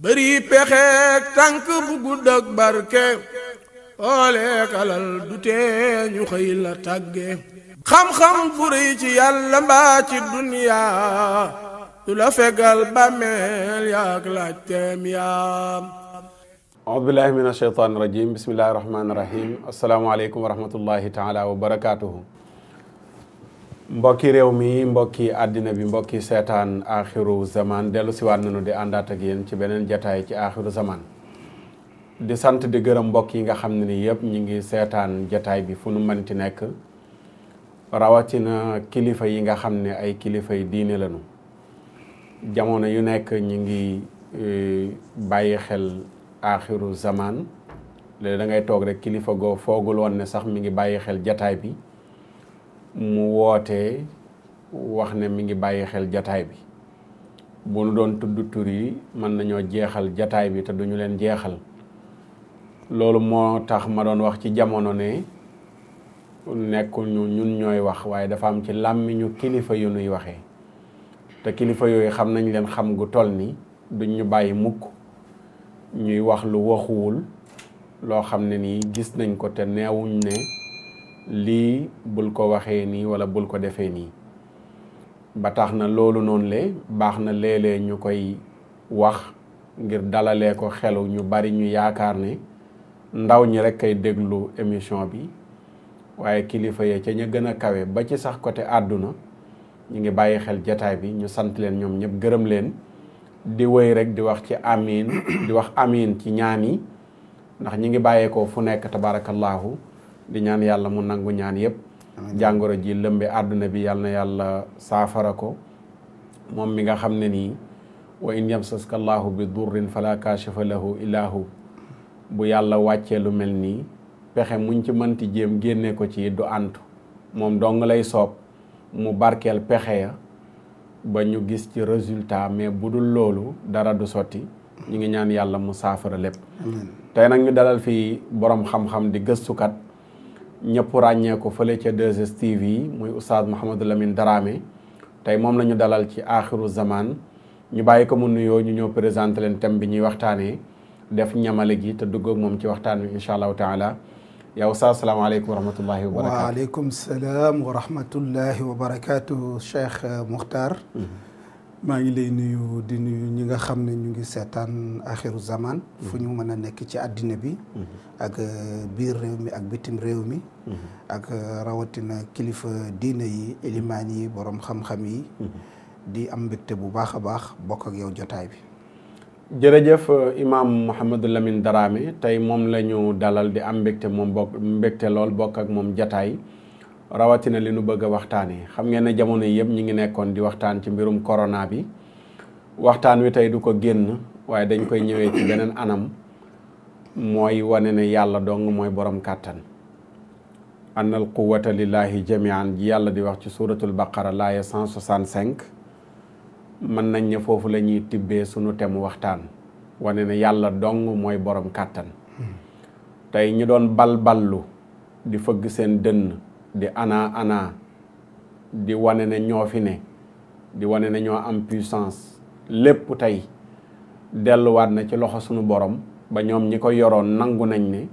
bëri pexeek tànk bu gudd ak barke ooleek alal du tee ñu xëy la tàgge xam-xam bu rëy ci yàlla mbaa ci duniyaa du la fegal bàmmeel yaak laajteem yaam. audu billahi min asheytaan irajim bismillahi rahmaani rahim asalaamaaleykum wa rahmatullahi taala wa barakaatuhu. mbokki réew mi mbokki àddina bi mbokki seetaan axiru zaman dellu siwaat nañu di àndaat ak yéen ci beneen jataay ci axiru zaman di sant di gërëm mbokk yi nga xam ne ni yëpp ñi ngi seetaan jataay bi fu nu mënti nekk rawatina kilifa yi nga xam ne ay kilifa yi diine lañu jamono yu nekk ñi ngi bàyyi xel axiru zaman léegi da ngay toog rek kilifa goo foogul woon ne sax mi ngi bàyyi xel jataay bi mu wootee wax ne mi ngi bàyyi xel jataay bi bu nu doon tudd tur yi mën nañoo jeexal jataay bi te duñu leen jeexal loolu moo tax ma doon wax ci jamono ne nekkul ñun ñooy wax waaye dafa am ci làmmiñu kilifa yu nuy waxee te kilifa yooyu xam nañ leen xam gu toll ni duñ ñu bàyyi mukk ñuy wax lu waxuwul loo xam ne nii gis nañ ko te neewuñ ne lii bul ko waxee nii wala bul ko defee nii ba tax na loolu noonu le baax na léeg-léeg ñu koy wax ngir dalalee ko xelu ñu bari ñu yaakaar ne ndaw ñi rek kay déglu émission bi waaye kilifa yee ca ña gën a kawe ba ci sax côté àdduna ñu ngi bàyyi xel jataay bi ñu sant leen ñoom ñëpp gërëm leen di wéy rek di wax ci amiin di wax amiin ci ñaan yi ndax ñi ngi bàyyeekoo fu nekk tabarakallahu di ñaan yàlla mu nangu ñaan yëpp jàngoro ji lëmbe àdduna bi yàlla na yàlla saafara ko moom mi nga xam ne nii wa in yamsaska allahu bi durrin fala kashifa lahu illahu bu yàlla wàccee lu mel nii pexe muñ ci mënti jéem génne ko ci du antu moom dong lay soob mu barkeel pexe ya ba ñu gis ci résultat mais bu dul loolu dara du sotti ñu ngi ñaan yàlla mu saafara lépp tey nag ñu dalal fii borom xam-xam di gëstukat ñëpp ràññee ko fële ca 2STV muy oustaz Mouhamadou Lamine Dramé tey moom la ñu dalal ci axiru zaman ñu bàyyi ko mu nuyoo ñu ñëw présenté leen thème bi ñuy waxtaanee def ñamale gi te dugg ak moom ci waxtaan wi incha allahu taala yow oustaz salaamaaleykum wa rahmatullahi wa barakaatu. waaleykum salaam wa rahmatullahi wa barakaatu Cheikh Mukhtar. maa ngi lay nuyu di nuyu ñi nga xam ne ñu ngi seetaan axiru zaman fu ñu mën a nekk ci àddina bi ak biir réew mi ak bitim réew mi ak rawatina kilifa diina yi ilimaan yi borom xam-xam yi di am mbégte bu baax a baax bokk ak yow jotaay bi. jërëjëf imam Mouhamadou Lamine Dramé tey moom la ñu dalal di am mbégte moom mbégte lool bokk ak moom jataay rawatina li nu bëgg a waxtaanee xam ngeen ne jamono yi yëpp ñu ngi nekkoon di waxtaan ci mbirum corona bi waxtaan wi tey du ko génn waaye dañ koy ñëwee ci beneen anam mooy wane ne yàlla dong mooy borom kàttan annal quwwata lillahi jamian ji yàlla di wax ci suratul baqara laaya 165 mën nañ ne foofu la ñuy tibbee sunu temu waxtaan wane ne yàlla dong mooy borom kàttan tey ñu doon balballu di fëgg seen dënn di ana di wane ne ñoo fi ne di wane ne ñoo am puissance lépp tey delluwaat na ci loxo sunu borom ba ñoom ñi ko yoroon nangu nañ ne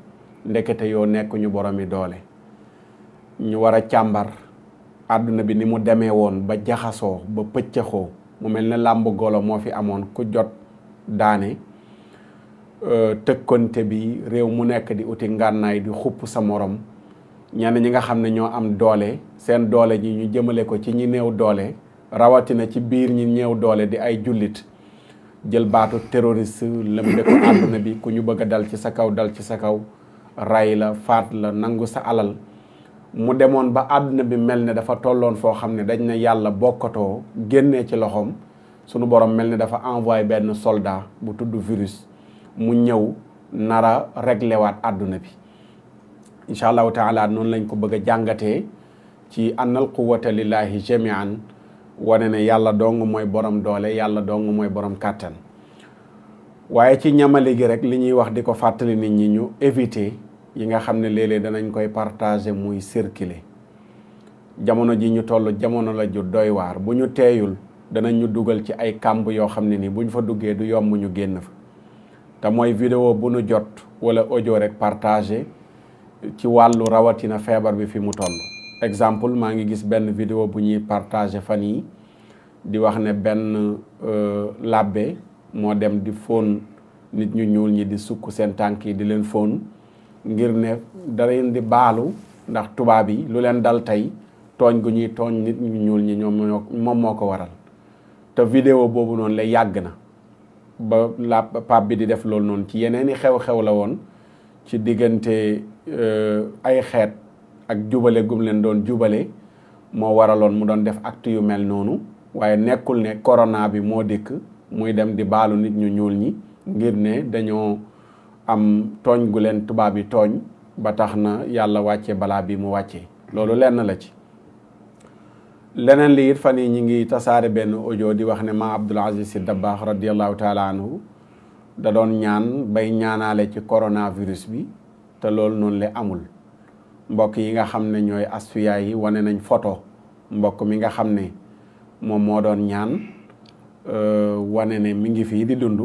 ndekete yoo nekk ñu borom yi doole ñu war a càmbar àdduna bi ni mu demee woon ba jaxasoo ba pëccëxoo mu mel ne làmb golo moo fi amoon ku jot daane tëkkonte bi réew mu nekk di uti ngànnaay di xupp sa morom ñenn ñi nga xam ne ñoo am doole seen doole ji ñu jëmale ko ci ñi néew doole rawatina ci biir ñi néew doole di ay jullit jël baatu terroriste lëmbe ko àdduna bi ku ñu bëgg a dal ci sa kaw ray la faat la nangu sa alal mu demoon ba àdduna bi mel ne dafa tolloon foo xam ne dañ ne yàlla bokkatoo génnee ci loxoom sunu borom mel ne dafa envoyé benn soldat bu tudd virus mu ñëw nara réglé waat àdduna bi incha allahu taala noonu lañ ko bëgg a jàngatee ci annal quwwata lillahi jamian wane ne yàlla dong mooy borom doole yàlla dong mooy borom kàttan waaye ci ñamali gi rek li ñuy wax di ko fàttali nit ñi ñu éviter yi nga xam ne léeg-léeg danañ koy partager muy circuler jamono ji ñu toll jamono la ju doy waar bu ñu teeyul danañ ñu dugal ci ay kàmb yoo xam ne ni buñ fa duggee du yomb ñu génn fa te mooy vidéo bu nu jot wala audio rek partagé ci wàllu rawatina feebar bi fi mu toll. exemple maa ngi gis benn vidéo bu ñuy partagé fan yi di wax ne benn labbe moo dem di fóon nit ñu ñuul ñi di sukk seen tànk yi di leen fóon ngir ne da leen di baalu ndax tubaab yi lu leen dal tey tooñ gu ñuy tooñ nit ñu ñuul ñi moom moo ko waral te vidéo boobu noonu la yàgg na ba la pape bi di def loolu noonu ci yeneeni xew-xew la woon ci diggante ay xeet ak jubale gum leen doon jubale moo waraloon mu doon def acte yu mel noonu waaye nekkul ne corona bi moo dikk muy dem di baalu nit ñu ñuul ñi ngir ne dañoo am tooñ gu leen tubaab yi tooñ ba tax na yàlla wàcce balaa bi mu wàccee loolu lenn la ci. leneen li it fan yi ñi ngi tasaare benn audio di wax ne ma Abdoul Aziz Sy Dabakh radiallahu taala anhu da doon ñaan bay ñaanaale ci coronavirus bi te loolu noonu la amul. mbokk yi nga xam ne ñooy asfiya yi wane nañ photo mbokk mi nga xam ne moom moo doon ñaan wane ne mi ngi fii di dund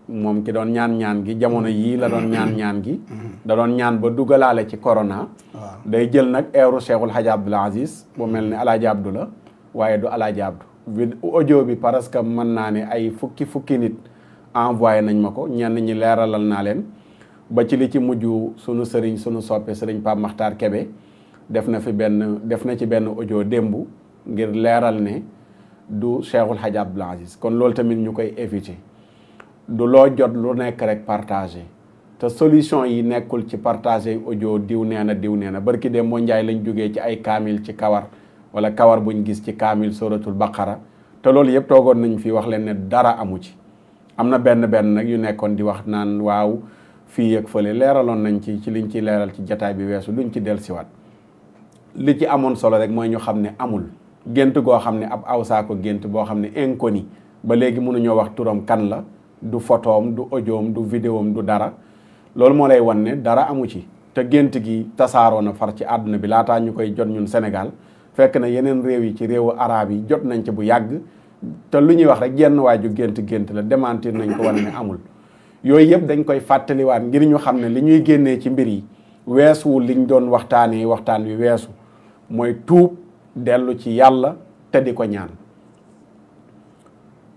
moom ki doon ñaan gi jamono yii la doon ñaan gi da doon ñaan ba dugalaale ci corona day jël nag eeru Cheikhul Hadj Abdoul Aziz bu mel ne Alaaji Abdou la waaye du Alaaji Abdou audio bi parce que mën naa ne ay fukki nit envoyé nañ ma ko ñenn ñi leeralal naa leen ba ci li ci mujj sunu sëriñ sunu soppe sëriñ Pape Makhtar Kébé def na ci benn audio démb ngir leeral ne du Cheikhul Hadj Abdoul Aziz kon loolu tamit ñu koy éviter du loo jot lu nekk rek partagé te solution yi nekkul ci partagé audio diw nee na barki dem moo njaay lañ jógee ci ay kaamil ci kawar wala kawar buñ gis ci kaamil suratul baqara te loolu yëpp toogoon nañ fi wax leen ne dara amu ci am na benn nag yu nekkoon di wax naan waaw fii ak fële leeraloon nañ ci liñ ci leeral ci jataay bi weesu duñ ci dellusiwaat li ci amoon solo rek mooy ñu xam ne amul gént goo xam ne ab awsaako gént boo xam ne inconnu ba léegi mënuñoo wax turam kan la du photoom du audioom du vidéom du dara loolu moo lay wan ne dara amu ci te gént gi tasaaroo na far ci àdduna bi laataa ñu koy jot ñun Sénégal fekk na yeneen réew yi ci réewu arab yi jot nañ ci bu yàgg te lu ñuy wax rek jenn waay ju gént la démentir nañ ko wane ne amul yooyu yëpp dañ koy fàttaliwaat ngir ñu xam ne li ñuy génnee ci mbir yi weesuwul liñ doon waxtaan wi weesu mooy tuub dellu ci yàlla te di ko ñaan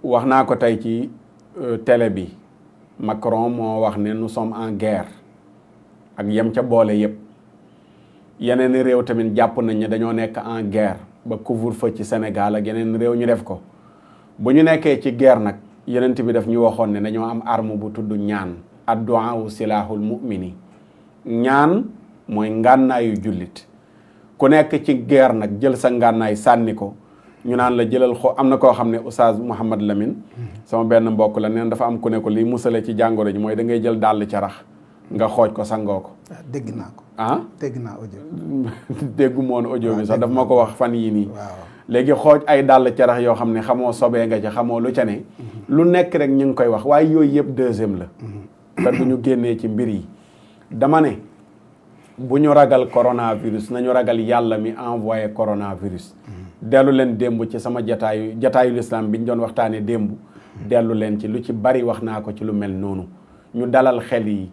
wax naa ko tey ci télé bi Macron moo wax ne nous sommes en guerre ak yem ca boole yëpp yeneen réew tamit jàpp nañ ne dañoo nekk en guerre ba couvre-feu ci Sénégal ak yeneen réew ñu def ko bu ñu nekkee ci guerre nag yenent bi daf ñu waxoon ne dañoo am arme bu tudd ñaan ad-du'a silahul mu'mini ñaan mooy ngànnaayu jullit ku nekk ci guerre nag jël sa ngànnaay sànni ko ñu naan la jëlal am na koo xam ne Oustaz Mouhamad Lamine sama benn mbokk la neen dafa am ku ne ko liy musale ci jàngoro ji mooy da ngay jël dàll carax nga xooj ko sangoo ko. dégg naa ko. dégg naa audio. déggu moon audio bi sax daf ma ko wax fan yii nii. léegi xooj ay dàll carax yoo xam ne xamoo sobee nga ci xamoo lu ca ne. lu nekk rek ñu ngi koy wax waaye yooyu yëpp deuxième la. te du ñu génnee ci mbir yi. dama ne bu ñu ragal coronavirus nañu ragal yàlla mi envoyé coronavirus. dellu leen démb ci sama jataayu lislaam bi ñu doon waxtaanee démb. dellu leen ci lu ci bari wax naa ko ci lu mel noonu. ñu dalal xel yi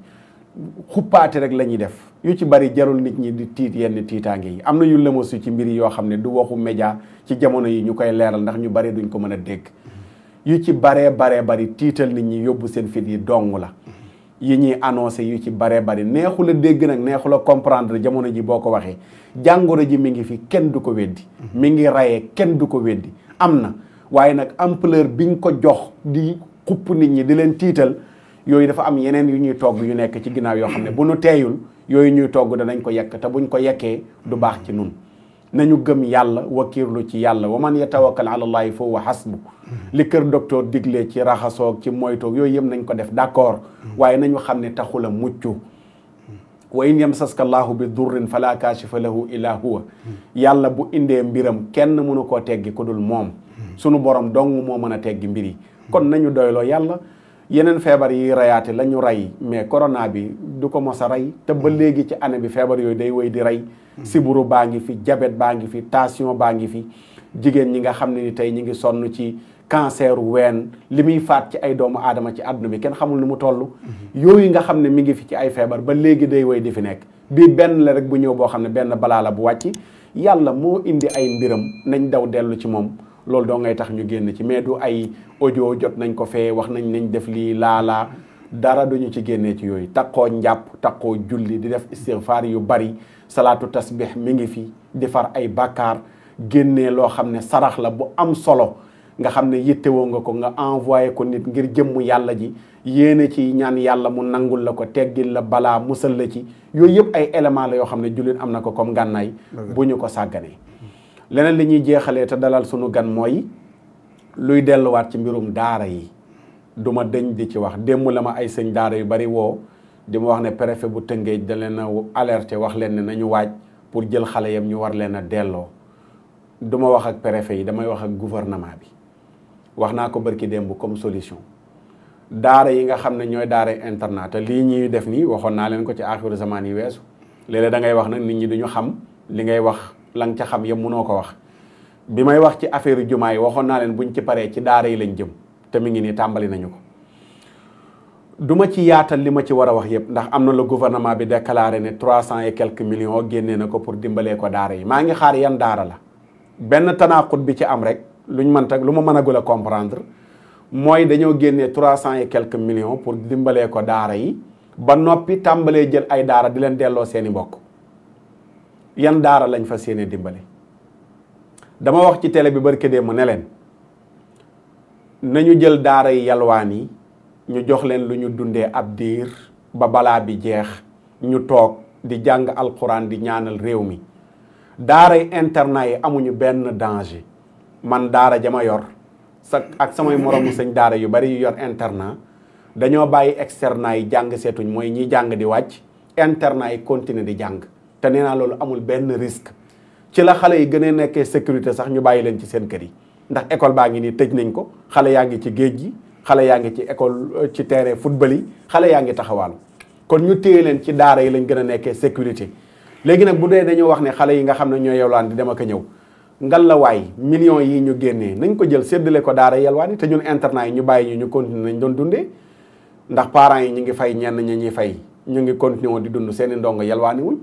xuppaati rek la ñuy def yu ci bari jarul nit ñi di tiit yenn tiitaange yi am na yu lëmasu ci mbir yi yoo xam ne du waxu média ci jamono yi ñu koy leeral ndax ñu bari duñ ko mën a dégg yu ci baree bari tiital nit ñi yóbbu seen fit yi dong la yi ñuy annoncé yu ci baree bari neexu la dégg nag neexu la comprendre jamono ji boo ko waxee jàngoro ji mi ngi fi kenn du ko weddi mi ngi rayee kenn du ko weddi am na waaye nag ampleur biñ ko jox di xupp nit ñi di leen tiital yooyu dafa am yeneen yu ñuy togg yu nekk ci ginnaaw yoo xam ne bu nu teeyul yooyu ñuy togg danañ ko yekk te buñ ko yekkee du baax ci nun nañu gëm yàlla wakiirlu ci yàlla wa man yatawakkal ala allahi fa huwa hasbu li kër docteur diglee ci raxasoog ci moytoog yooyu yëpp nañ ko def d'accord waaye nañu xam ne taxula mucc wa in yamsaska allahu bi durrin fala kashifa lahu illa huwa yàlla bu indee mbiram kenn mënu koo teggi ku dul moom sunu borom dong moo mën a teggi mbir yi kon nañu doyloo yàlla yeneen feebar yi rayaate la ñu rey mais corona bi du ko mos a rey te ba léegi ci année bi feebar yooyu day wéy di rey siburu baa ngi fi diabète baa ngi fi tension baa ngi fi jigéen ñi nga xam ne ni tey ñi ngi sonn ci cancer ween li muy faat ci ay doomu aadama ci àdduna bi kenn xamul nu mu toll. yooyu nga xam ne mi ngi fi ci ay feebar ba léegi day woy di fi nekk bii benn la rek bu ñëw boo xam ne benn balaa la bu wàcc yàlla moo indi ay mbiram nañ daw dellu ci moom loolu doo ngay tax ñu génn ci mais du ay audio jot nañ ko fee wax nañ def lii laalaa dara duñu ci génnee ci yooyu taqoo njàpp taqoo julli di def istighfar yu bari salaatu tasbih mi ngi fi di far ay bàkkaar génnee loo xam ne sarax la bu am solo nga xam ne yittewoo nga ko nga envoyé ko nit ngir jëmmu yàlla ji yéene ci ñaan yàlla mu nangul la ko teggil la balaa musal la ci yooyu yëpp ay élément la yoo xam ne jullit am na ko comme ngànnaay bu ñu ko sàgganee leneen li ñuy jeexalee te dalal sunu gan mooy luy delluwaat ci mbirum daara yi duma dëñ di ci wax démb la ma ay sëñ daara yu bari woo di ma wax ne préfet bu Tëngéej da leen a alerté wax leen ne nañu waaj pour jël xale yam ñu war leen a delloo du ma wax ak préfet yi damay wax ak gouvernement bi wax naa ko barki démb comme solution daara yi nga xam ne ñooy daara internat te lii ñuy def nii waxoon naa leen ko ci aaxiru zamaan yi weesu léeg-léeg da ngay wax nag nit ñi duñu xam li ngay wax la nga ca xam yëpp mënoo ko wax bi may wax ci affaire jumaa yi waxoon naa leen buñ ci paree ci daara yi lañ jëm te mi ngi nii tàmbali nañu ko duma ci yaatal li ma ci war a wax yëpp ndax am na le gouvernement bi déclaré ne 300 et quelques millions génnee na ko pour dimbalee ko daara yi maa ngi xaar yan daara la benn tanaaxut bi ci am rek luñ mën tak lu ma mën a gul a comprendre mooy dañoo génnee 300 et quelques millions pour dimbalee ko daara yi ba noppi tàmbalee jël ay daara di leen delloo seeni mbokk yan daara lañ fa séenee dimbale dama wax ci télé bi barke dee mu ne leen nañu jël daara yi yalwaan yi ñu jox leen lu ñu dundee ab diir ba balaa bi jeex ñu toog di jàng alxuraan di ñaanal réew mi daara yi internat yi amuñu benn danger man daara jama yor ak samay moromu sëñ daara yu bari yu yor internat dañoo bàyyi externat yi jàng seetuñ mooy ñi jàng di wàcc internat yi continuer di jàng te nee naa loolu amul benn risque ci la xale yi gën a nekkee sécurité sax ñu bàyyi leen ci seen kër yi ndax école baa ngi nii tëj nañ ko xale yaa ngi ci géej gi xale yaa ngi ci école ci terrain football yi xale yaa ngi taxawaalu kon ñu téye leen ci daara yi lañ gën a nekkee sécurité léegi nag bu dee dañoo wax ne xale yi nga xam ne ñoo yelwaan di dem ak a ñëw ngal la waay millions yi ñu génnee nañ ko jël séddale ko daara yelwaan yi te ñun internat yi ñu bàyyi ñu continuer nañ doon dundee ndax parents yi ñu ngi fay ñenn ñi ñuy fay ñu ngi continuer di dund seeni ndongo yelwaani wuñ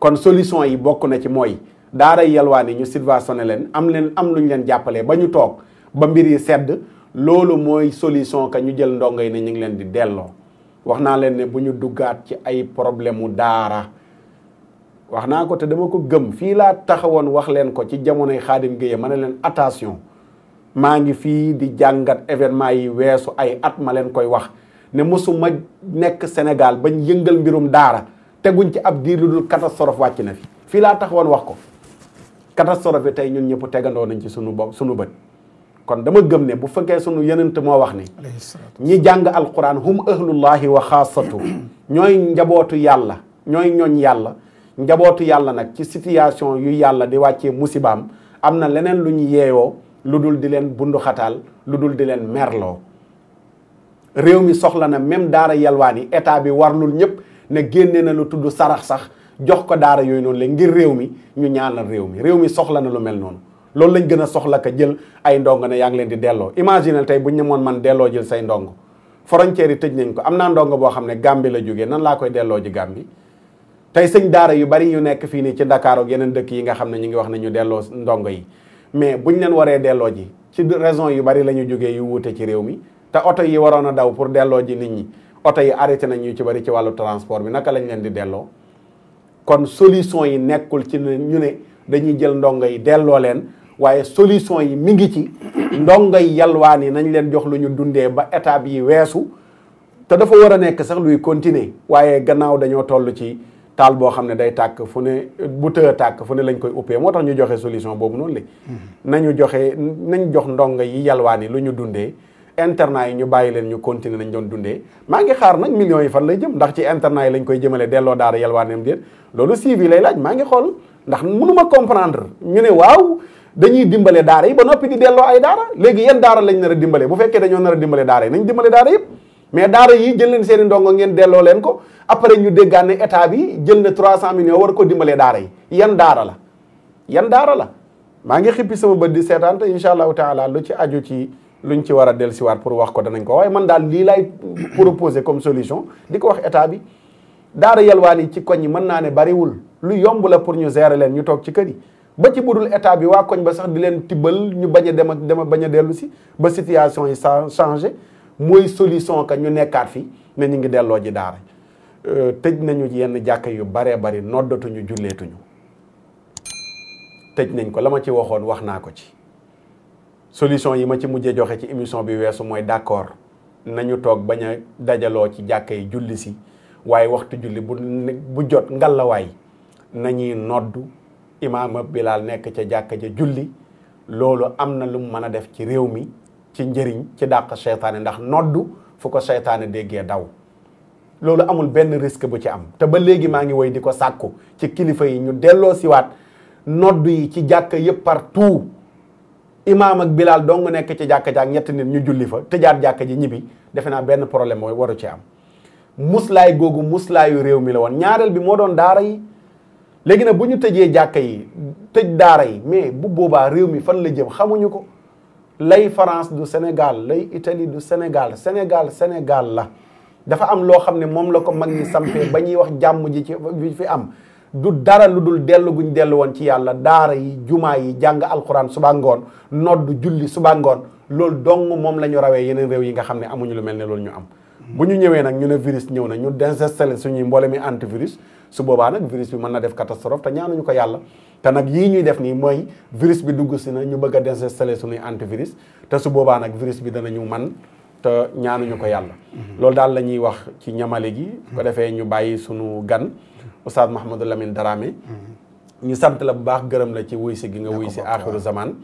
kon solution yi bokk na ci mooy daara yelwaan yi ñu subventionné leen am luñ leen jàppalee ba ñu toog ba mbir yi sedd loolu mooy solution ka ñu jël ndongo yi ne ñu ngi leen di delloo wax naa leen ne bu ñu duggaat ci ay problème mu daara wax naa ko te dama ko gëm fii laa taxawoon wax leen ko ci jamonoy Xaadim Gueye ma ne leen attention maa ngi fii di jàngat événement yi weesu ay at ma leen koy wax ne mosuma nekk Sénégal bañ yëngal mbirum daara teguñ ci ab diir lu dul catastrophe wàcc na fi fii laa taxawoon wax ko catastrophe bi tey ñun ñëpp tegandoo nañ ci sunu bët kon dama gëm ne bu fekkee sunu yenent moo wax ne ñi jàng alquran hum ahlullahi wa xaasatu ñooy njabootu yàlla ñooy ñooñ yàlla njabootu yàlla nag ci situation yu yàlla di wàccee musibaam am na leneen lu ñu yeeyoo lu dul di leen bunduxataal lu dul di leen merloo réew mi soxla na même daara yalwaan yi état bi warlul ñëpp ne génne na lu tudd sarax sax jox ko daara yooyu noonu la ngir réew mi ñu ñaanal réew mi soxla na lu mel noonu loolu lañ gën a soxla ka jël ay ndongo ne yaa ngi leen di delloo imagine tey buñ ñemoon man delloo jël say ndongo frontière yi tëj nañ ko am naa ndongo boo xam ne Gambie la jógee nan laa koy delloo ji Gambie tey sëñ daara yu bari yu nekk fii nii ci Dakar ak yeneen dëkk yi nga xam ne ñu ngi wax ne ñu delloo ndongo yi mais buñ leen waree delloo ji ci raison yu bari la ñu jógee yu wuute ci réew mi te oto yi waroon a daw pour delloo ji nit ñi oto yi arrêté nañ ñu ci bari ci wàllu transport bi naka lañ leen di delloo kon solution yi nekkul ci ñu ne dañuy jël ndongo yi delloo leen waaye solution yi mi ngi ci ndongo yi yalwaan yi nañ leen jox lu ñu dundee ba étape yi weesu te dafa war a nekk sax luy continuer waaye gannaaw dañoo toll ci taal boo xam ne day tàkk fu ne bu tëë tàkk fu ne lañ koy uppee moo tax ñu joxe solution boobu noonu la nañ jox ndongo yi yalwaan yi lu ñu dundee internat yi ñu bàyyi leen ñu continuer nañ doon dundee maa ngi xaar nag millions yi fan lay jëm ndax ci internat yi lañ koy jëmale delloo daara yalwaaneem déet loolu suivi lay laaj maa ngi xool ndax mënuma comprendre ñu ne waaw dañuy dimbale daara yi ba noppi di delloo ay daara léegi yan daara lañ nar a dimbale bu fekkee dañoo nar a dimbale daara yi nañ dimbale daara yëpp mais daara yi jël leen seen i ndongo ngeen delloo leen ko après ñu déggaan ne état bi jël na 300 millions war ko dimbalee daara yi yan daara la maa ngi xippi sama bët di seetaan te incha allahu taala lu ci aju ci luñ ci war a dellusiwaat pour wax ko danañ ko waaye man daal lii lay proposer comme solution di ko wax état bi daara yalwaan yi ci koñ yi mën naa ne bariwul lu yomb la pour ñu gérer leen ñu toog ci kër yi ba ci budul état bi waa koñ ba sax di leen tibbal ñu bañ a dem ak bañ a dellu si ba situation yi changé mooy solution que ñu nekkaat fi ne ñu ngi delloo ji daara tëj nañu yenn jàkka yu baree bari noddatuñu julleetuñu tëj nañ ko la ma ci waxoon wax naa ko ci solution yi ma ci mujjee joxe ci émission bi weesu mooy d'accord nañu toog bañ a dajaloo ci jàkka yi julli si waaye waxtu julli bu jot ngalawaay nañuy noddu imaam Bilaal nekk ca jàkka ja julli loolu am na lu mu mën a def ci réew mi ci njëriñ ci dàq seytaane ndax noddu fu ko seytaane déggee daw loolu amul benn risque bu ci am te ba léegi maa ngi woy di ko sàkku ci kilifa yi ñu delloo siwaat noddu yi ci jàkka yëpp partout imaam ak Bilaal dong nekk ci jàkka ja ak ñetti nit ñu julli fa tëjaat jàkka ji ñibbi defe naa benn problème mooy waru ci am muslaay googu muslaayu réew mi la woon ñaareel bi moo doon daara yi léegi nag bu ñu tëjee jàkka yi tëj daara yi mais bu boobaa réew mi fan la jëm xamuñu ko lay France du Sénégal lay Italie du Sénégal Sénégal la dafa am loo xam ne moom la ko mag ñi sampee ba ñuy wax jàmm ji ci fi am du dara lu dul dellu guñ dellu woon ci yàlla daara yi jumaa yi jàng alxuraan suba ngoon noddu julli suba ngoon loolu dong moom la ñu rawee yeneen réew yi nga xam ne amuñu lu mel ne loolu ñu am bu ñu ñëwee nag ñu ne virus ñëw na ñu désinstallé suñuy mboole mi antivirus su boobaa nag virus bi mën na def catastrophe te ñaanuñu ko yàlla te nag yii ñuy def nii mooy virus bi dugg si na ñu bëgg a désinstallé suñuy antivirus te su boobaa nag virus bi danañu man te ñaanuñu ko yàlla loolu daal la ñuy wax ci ñamale gi ko defee ñu bàyyi suñu gan Oustaz Mouhamadou Lamine Dramé ñu sant la bu baax gërëm la ci wuy si gi nga wuy si axiru zaman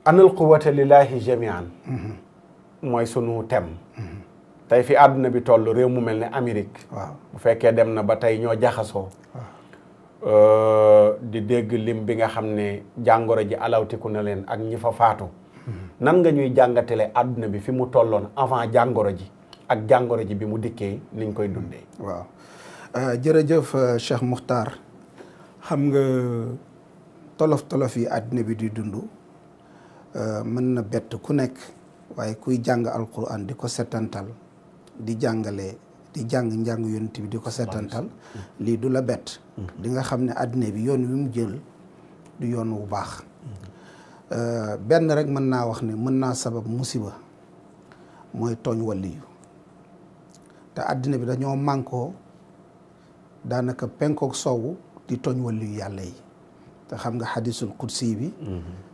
anal quwwata lillahi jamian mooy sunu thème tey fi àdduna bi toll réew mu mel ne Amérique bu fekkee dem na ba tey ñoo jaxasoo di dégg lim bi nga xam ne jàngoro ji alawtiku na leen ak ñi fa faatu nan nga ñuy jàngatele àdduna bi fi mu tolloon avant jàngoro ji ak jàngoro ji bi mu dikkee niñ koy dundee waaw jërëjëf Cheikh Muxtaar xam nga tolof yi àdduna bi di dund mën na bett ku nekk waaye kuy jàng alquran di ko setantal di jàngale di jàng njàng yonent bi di ko setantal lii du la bett di nga xam ne àddina bi yoon wi mu jël du yoon wu baax benn rek mën naa wax ne mën naa sabab musiba mooy tooñ waliyu te àddina bi dañoo mànkoo daanaka penkook sowwu di tooñ waliyu yàlla yi te xam nga xadisul qudsi bi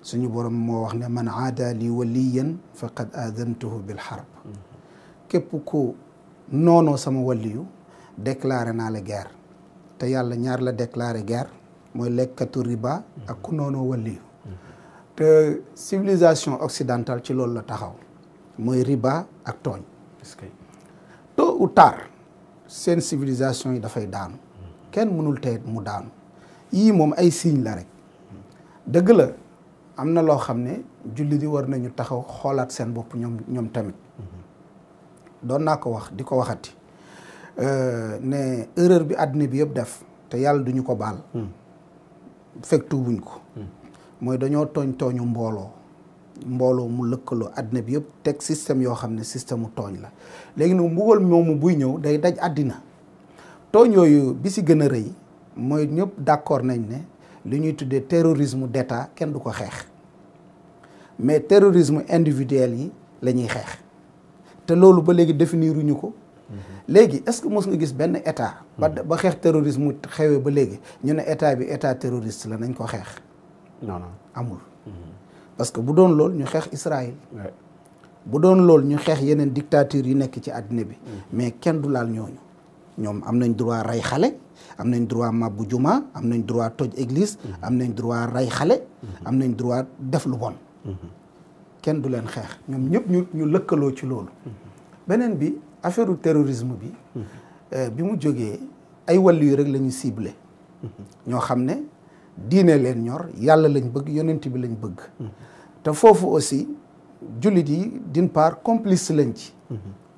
suñu borom moo wax ne man aada li waliyan faqad aadantuhu bil harb képp ku noonoo sama waliyu déclaré naa la guerre te yàlla ñaar la déclaré guerre mooy lekkatu riba ak ku noonoo waliyu te civilisation occidentale ci loolu la taxaw mooy riba ak tooñ tôt ou tard seen civilisation yi dafay daanu kenn mënul tey mu daanu yii moom ay signe la rek dëgg la am na loo xam ne jullit yi war nañu taxaw xoolaat seen bopp ñoom tamit doon naa ko wax di ko waxati ne erreur bi àddina bi yëpp def te yàlla duñu ko baal fekk tuubuñ ko mooy dañoo tooñu mbooloo mu lëkkaloo àddina bi yëpp teg système yoo xam ne système mu tooñ la léegi nag mbugal moomu buy ñëw day daj àddina tooñ yooyu bi si gën a rëy mooy ñëpp d'accord nañ ne li ñuy tuddee terrorisme d'État kenn du ko xeex mais terrorisme individuel yi la ñuy xeex te loolu ba léegi définiruñu ko léegi est-ce que mos nga gis benn état ba xeex terrorisme xewee ba léegi ñu ne état bi état terroriste la nañ ko xeex non amul parce que bu doon loolu ñu xeex Israël bu doon loolu ñu xeex yeneen dictature yi nekk ci àddina bi mais kenn du laal ñooñu ñoom am nañ droit rey xale am nañ droit mabbu juma am nañ droit toj église am nañ droit rey xale am nañ droit def lu bon kenn du leen xeex ñoom ñëpp ñu lëkkaloo ci loolu beneen bi affaire terrorisme bi mu jógee ay wàllu yu rek la ñu ciblé ñoo xam ne diine leen ñor yàlla lañ bëgg yonent bi lañ bëgg te foofu aussi jullit yi d'une part complice lañ ci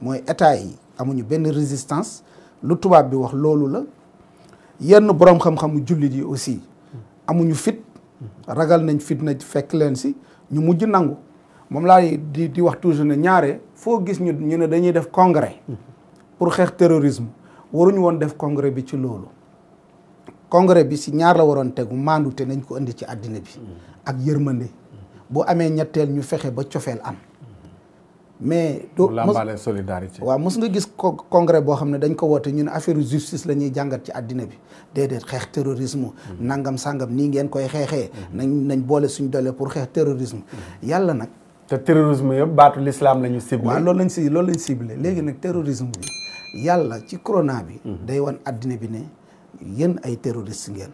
mooy état yi amuñu benn résistance lu tubaab bi wax loolu la yenn boroom xam-xamu jullit yi aussi amuñu fit ragal nañ fitna fekk leen si ñu mujj nangu moom laa di wax toujours ne ñaare foo gis ñu ne dañuy def congrès pour xeex terrorisme waruñu woon def congrès bi ci loolu congrès bi si ñaar la waroon tegu maandute nañ ko indi ci àddina bi ak yërmande boo amee ñetteel ñu fexe ba cofeel am mais lambaale solidarité waaw mos nga gis congrès boo xam ne dañ ko woote ñu ne affaire justice la ñuy jàngat ci àddina bi déedéet xeex terrorisme nangam sangam nii ngeen koy xeexee nañ boole suñ doole pour xeex terrorisme yàlla nag te terrorisme yëpp baatu l'islam la ñu ciblé waaw loolu lañ ciblé léegi nag terrorisme bi yàlla ci corona bi day wan àddina bi ne yéen ay terroriste ngeen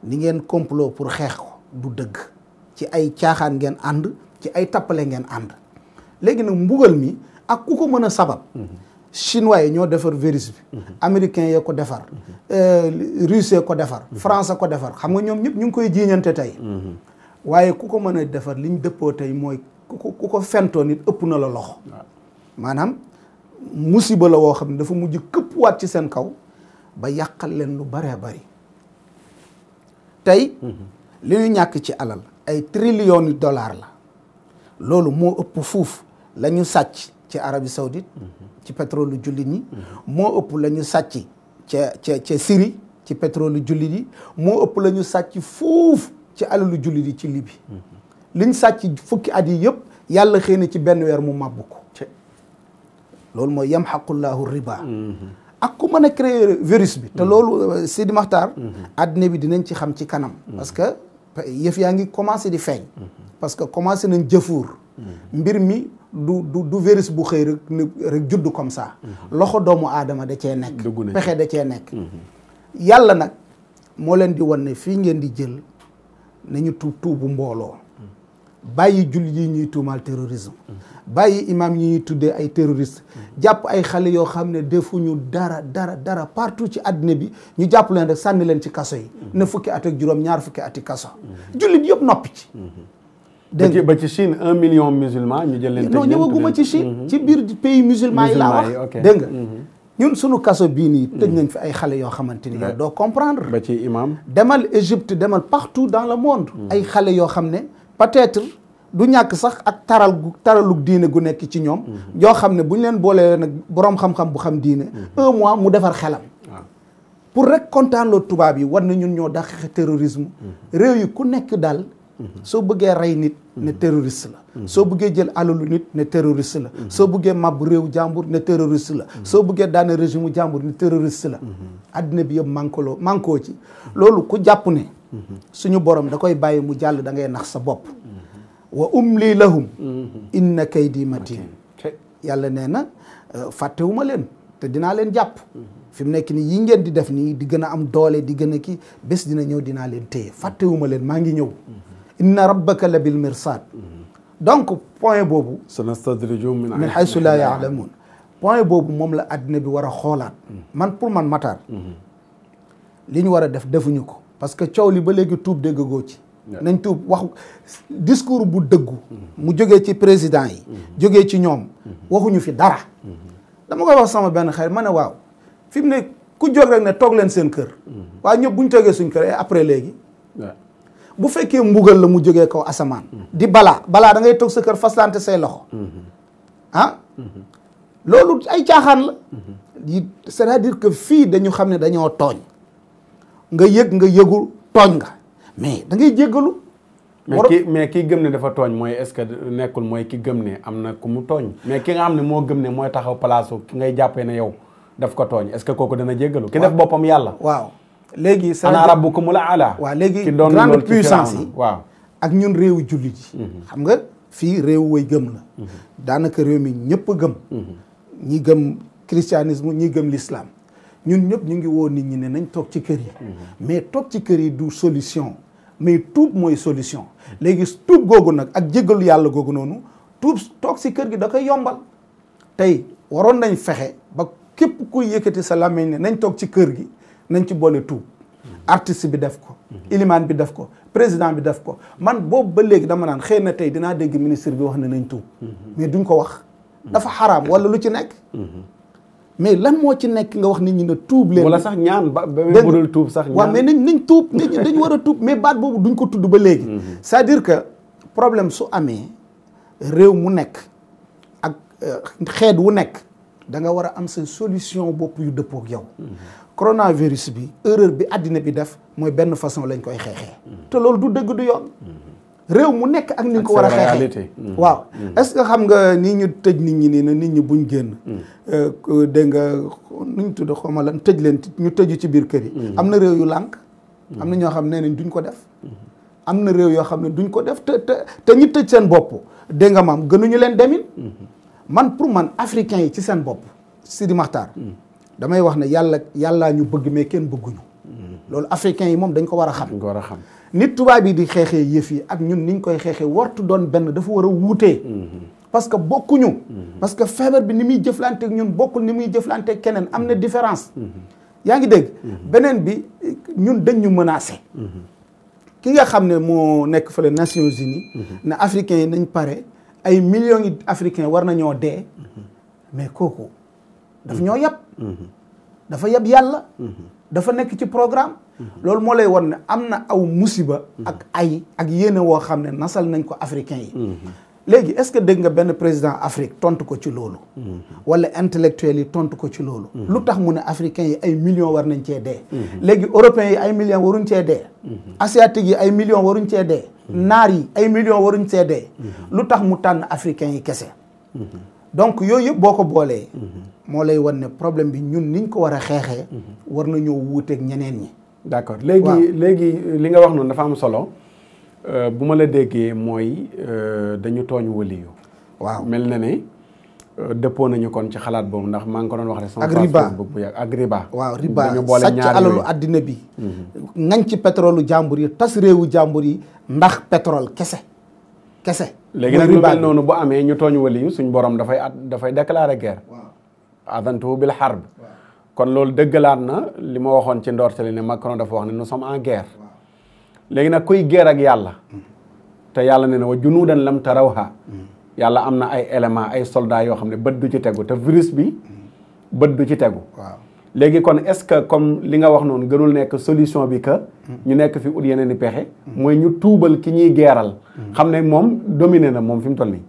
ni ngeen complot pour xeex ko du dëgg ci ay caaxaan ngeen ànd ci ay tappale ngeen ànd léegi nag mbugal mi ak ku ko mën a sabab chinois yi ñoo defar virus bi américains yee ko defar russe ko defar france ko defar xam nga ñoom ñëpp ñu ngi koy jiiñante tey waaye ku ko mën a defar liñ dëppoo tey mooy ku ko fentoo nit ëpp na la loxo maanaam musiba la woo xam ne dafa mujj këpp waat ci seen kaw ba yàqal leen lu baree bari tey li ñu ñàkk ci alal ay trillions de dollars la loolu moo ëpp fuuf la ñu sàcc ci Arabie Saoudite ci pétrole jullit ñi moo ëpp la ñu sàcc ca Syrie ci pétrole jullit yi moo ëpp la ñu sàcc fuuf ci alalu jullit yi ci Libye liñ sàcc fukki at yi yëpp yàlla xëy na ci benn weer mu màbbu ko loolu mooy yamhaqullahu riba ak ku mën a créer virus bi te loolu Sidi Makhtar àddina bi dinañ ci xam ci kanam parce que yëf yaa ngi commencé di feeñ parce que commencé nañ jëfuur mbir mi du virus bu xëy rek judd comme ça loxo doomu aadama da cee nekk pexe da cee nekk yàlla nag moo leen di wan ne fii ngeen di jël nañu tuubu mbooloo bàyyi julli yi ñuy tuumaal terrorisme bàyyi imam yi ñuy tuddee ay terroriste jàpp ay xale yoo xam ne defuñu dara partout ci àddina bi ñu jàpp leen rek sànni leen ci kaso yi na fukki at ak juróom ñaar fukki ati kaso jullit yëpp noppi ci dégg ba ci Chine 1 million musulman ñu jël leen non ñëwaguma ci Chine ci biir pays musulman yi laa wax dégg nga ñun suñu kaso bii nii tëj nañ fi ay xale yoo xamante ni yow doo comprendre ba ci imam demal Égypte demal partout dans le monde ay xale yoo xam ne peut-être du ñàkk sax ak taralug diine gu nekk ci ñoom yoo xam ne bu ñu leen boolee nag boroom xam-xam bu xam diine 1 mois mu defar xelam pour rek kontaan loo tubaab yi war na ñun ñoo dàq terrorisme réew yi ku nekk daal soo bëggee rey nit ne terroriste la soo bëggee jël alalu nit ne terroriste la soo bëggee màbb réew jàmbur ne terroriste la soo bëggee daane régime jàmbur ne terroriste la addina bi yëpp mankoo ci loolu ku jàpp ne suñu borom da koy bàyyi mu jàll da ngay nax sa bopp wa umli lahum inna kaydi matin yàlla nee na fàttewuma leen te dinaa leen jàpp fi mu nekk nii yi ngeen di def nii di gën a am doole di gën a kii bés dina ñëw dinaa leen téye fàttewuma leen maa ngi ñëw inna rabbaka la bil mirsad donc point boobu sanastadrijuhum min haysu la yaalamuun point boobu moom la addina bi war a xoolaat man pour man Matar li ñu war a def defuñu ko parce que coow li ba léegi tuub déggagoo ci nañ tuub wax discours bu dëggu mu jógee ci président yi jógee ci ñoom waxuñu fi dara dama koy wax sama benn xarit ma ne waaw fi mu ne ku jóg rek ne toog leen seen kër waaye ñëpp bu ñu toogee suñ kër après léegi bu fekkee mbugal la mu jógee kaw asamaan di balaa da ngay toog sa kër faslante say loxo loolu ay caaxaan la c'est-à-dire que fii dañu xam ne dañoo tooñ nga yëgul tooñ nga mais da ngay jéggalu mais kii gëm ne dafa tooñ mooy est-ce que nekkul mooy ki gëm ne am na ku mu tooñ mais ki nga xam ne moo gëm ne mooy taxaw place ki ngay jàppee ne yow daf ko tooñ est-ce que kooku dana jéggalu ki def boppam yàlla waaw léegi ana rabbukumul aala waaw léegi grande puissance yi waaw ak ñun réewu jullit yi xam nga fii réewu way gëm la daanaka réew mi ñëpp a gëm ñi gëm christianisme ñi gëm l'islam ñun ñëpp ñu ngi woo nit ñi ne nañ toog ci kër yi mais toog ci kër yi du solution mais tuub mooy solution léegi tuub googu nag ak jéggalu yàlla googu noonu tuub toog si kër gi da koy yombal tey waroon nañ fexe ba képp kuy yëkkati sa làmmiñ ne nañ toog ci kër gi nañ ci boole tuub artiste bi def ko ilimaan bi def ko président bi def ko man boobu ba léegi dama naan xëy na tey dinaa dégg ministre bi wax ne nañ tuub mais duñ ko wax dafa xaraam wala lu ci nekk mais lan moo ci nekk nga wax nit ñi ne tuub leen. wala sax ñaan ba budul tuub sax. waaw mais nañ tuub nit ñi dañu war a tuub mais baat boobu duñ ko tudd ba léegi. c'est-à-dire que problème su amee réew mu nekk ak xeet wu nekk da nga war a am sa solution bopp yu dëppoo ak yow. coronavirus bi erreur bi àddina bi def mooy benn façon lañ koy xeexee. te loolu du dëgg du yoon. réew mu nekk ak ni nga ko war a xeexee waaw est-ce que xam nga nii ñu tëj nit ñi nii na nit ñi buñ génn dégg nga nu ñu tudd xawma lan tëj leen ñu tëju ci biir kër yi am na réew yu lànk am na ñoo xam ne duñ ko def am na réew yoo xam ne duñ ko def te ñi tëj seen bopp dégg nga maam gënuñu leen demin man pour man africains yi ci seen bopp Sidi Makhtar damay wax ne yàllaa ñu bëgg mais kenn bëgguñu loolu africains yi moom dañ ko war a xam nit tubaab yi di xeexee yëf yi ak ñun niñ koy xeexee wartu doon benn dafa war a wuutee parce que bokkuñu parce que feebar bi ni muy jëflanteeg ñun bokkul ni muy jëflanteeg keneen am na différence yaa ngi dégg beneen bi ñun dañ ñu menacé ki nga xam ne moo nekk fële Nations Unies ne africains yi nañ pare ay millions yi africains war nañoo dee mais kooku daf ñoo yab dafa yab yàlla dafa nekk ci programme loolu moo lay won ne am na aw musiba ak yéene woo xam ne nasal nañ ko africains yi léegi est-ce que dégg nga benn président Afrique tontu ko ci loolu wala intellectuels yi tontu ko ci loolu lu tax mu ne africains yi ay millions war nañ cee dee léegi européens yi ay millions waruñ cee dee asiatiques yi ay millions waruñ cee dee naar yi ay millions waruñ cee dee lu tax mu tànn africains yi kese donc yooyu yëpp boo ko boolee moo lay wan ne problème bi ñun niñ ko war a xeexee war na ñoo wuuteeg ñeneen ñi d'accord léegi li nga wax noonu dafa am solo bu ma la déggee mooy dañu tooñ waliyu waaw mel na ne dëppoo nañu kon ci xalaat boobu ndax maa ngi ko doon wax rek sama ak riba bu yàgg ak riba waaw riba dañu boole sàcc ñaar alalu yooyu. àddina bi ngañ ci pétrole jàmbur yi tas réewu jàmbur yi ndax pétrole kese léegi nag lu mel noonu bu amee ñu tooñ waliyu suñ borom dafay déclarer guerre adantuhu bil harb kon loolu dëggalaat na li ma waxoon ci ndorteli ne Macron dafa wax ne nous sommes en guerre léegi nag kuy guerre ak yàlla te yàlla ne na wa junuudan lam tarawha yàlla am na ay éléments ay soldats yoo xam ne bët du ci tegu te virus bi bët du ci tegu léegi kon est-ce que comme li nga wax noonu gënul nekk solution bi que ñu nekk fi ut yeneen i pexe mooy ñu tuubal ki ñuy geeral xam ne moom dominé na moom fi mu toll nii